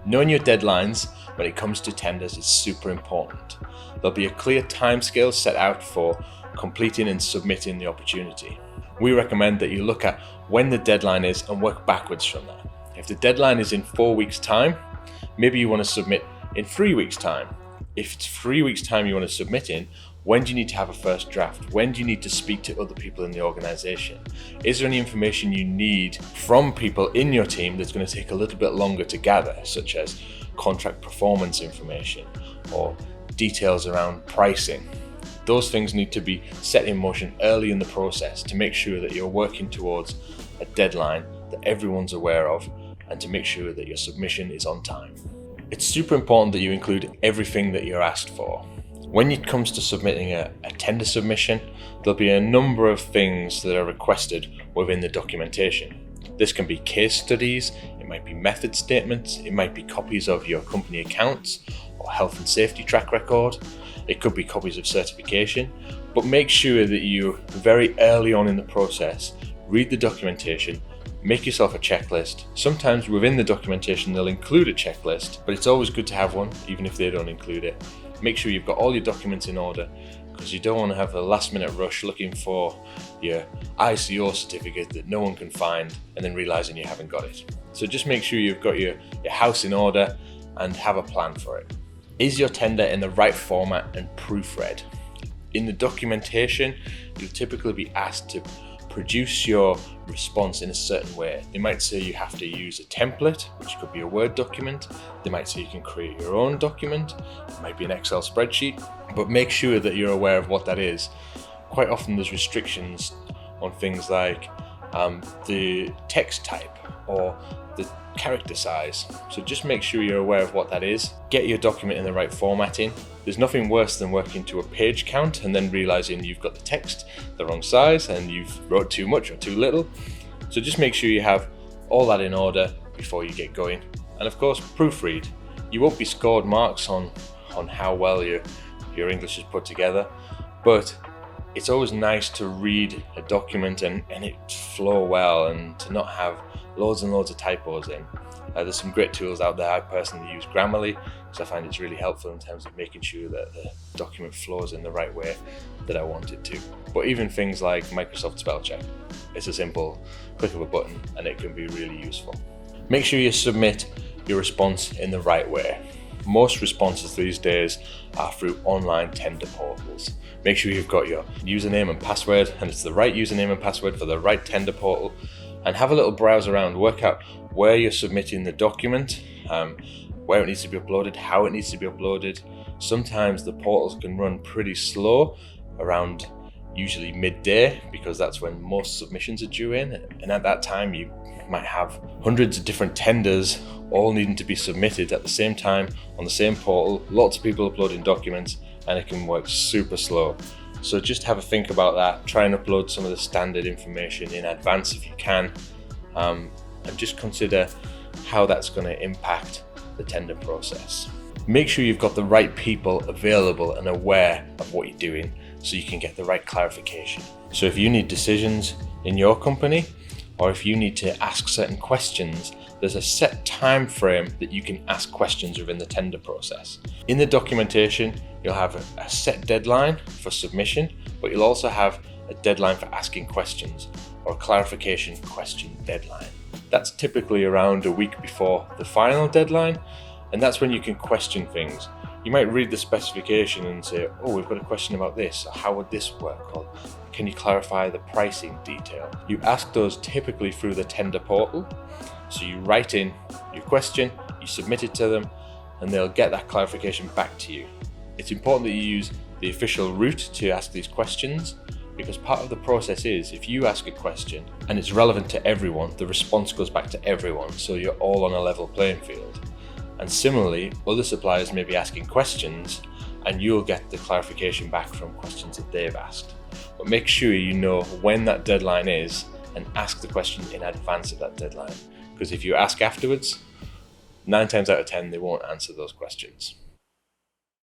Knowing your deadlines when it comes to tenders is super important. There'll be a clear timescale set out for completing and submitting the opportunity. We recommend that you look at when the deadline is and work backwards from that. If the deadline is in 4 weeks' time, maybe you want to submit in 3 weeks' time. If it's 3 weeks' time you want to submit in, when do you need to have a first draft? When do you need to speak to other people in the organization? Is there any information you need from people in your team that's going to take a little bit longer to gather, such as contract performance information or details around pricing? Those things need to be set in motion early in the process to make sure that you're working towards a deadline that everyone's aware of and to make sure that your submission is on time. It's super important that you include everything that you're asked for. When it comes to submitting a tender submission, there'll be a number of things that are requested within the documentation. This can be case studies, it might be method statements, it might be copies of your company accounts or health and safety track record, it could be copies of certification, but make sure that you very early on in the process read the documentation, make yourself a checklist. Sometimes within the documentation they'll include a checklist, but it's always good to have one even if they don't include it. Make sure you've got all your documents in order because you don't want to have a last minute rush looking for your ICO certificate that no one can find and then realizing you haven't got it. So just make sure you've got your house in order and have a plan for it. Is your tender in the right format and proofread? In the documentation, you'll typically be asked to produce your response in a certain way. They might say you have to use a template, which could be a Word document. They might say you can create your own document. It might be an Excel spreadsheet, but make sure that you're aware of what that is. Quite often there's restrictions on things like the text type or the character size. So just make sure you're aware of what that is. Get your document in the right formatting. There's nothing worse than working to a page count and then realizing you've got the text the wrong size and you've wrote too much or too little. So just make sure you have all that in order before you get going. And of course, proofread. You won't be scored marks on how well your English is put together, but it's always nice to read a document and it flow well and to not have loads and loads of typos in. There's some great tools out there. I personally use Grammarly because I find it's really helpful in terms of making sure that the document flows in the right way that I want it to. But even things like Microsoft Spell Check, it's a simple click of a button and it can be really useful. Make sure you submit your response in the right way. Most responses these days are through online tender portals. Make sure you've got your username and password and it's the right username and password for the right tender portal, and have a little browse around, work out where you're submitting the document, where it needs to be uploaded, how it needs to be uploaded. Sometimes the portals can run pretty slow around usually midday because that's when most submissions are due in, and at that time you might have hundreds of different tenders all needing to be submitted at the same time on the same portal, lots of people uploading documents, and it can work super slow. So just have a think about that, try and upload some of the standard information in advance if you can, and just consider how that's going to impact the tender process. Make sure you've got the right people available and aware of what you're doing so you can get the right clarification. So if you need decisions in your company, or if you need to ask certain questions, there's a set time frame that you can ask questions within the tender process. In the documentation, you'll have a set deadline for submission, but you'll also have a deadline for asking questions or a clarification question deadline. That's typically around a week before the final deadline, and that's when you can question things. You might read the specification and say, oh, we've got a question about this, or how would this work, or can you clarify the pricing detail? You ask those typically through the tender portal. So you write in your question, you submit it to them, and they'll get that clarification back to you. It's important that you use the official route to ask these questions, because part of the process is if you ask a question and it's relevant to everyone, the response goes back to everyone, so you're all on a level playing field. And similarly, other suppliers may be asking questions and you'll get the clarification back from questions that they've asked. But make sure you know when that deadline is and ask the question in advance of that deadline. Because if you ask afterwards, 9 times out of 10, they won't answer those questions.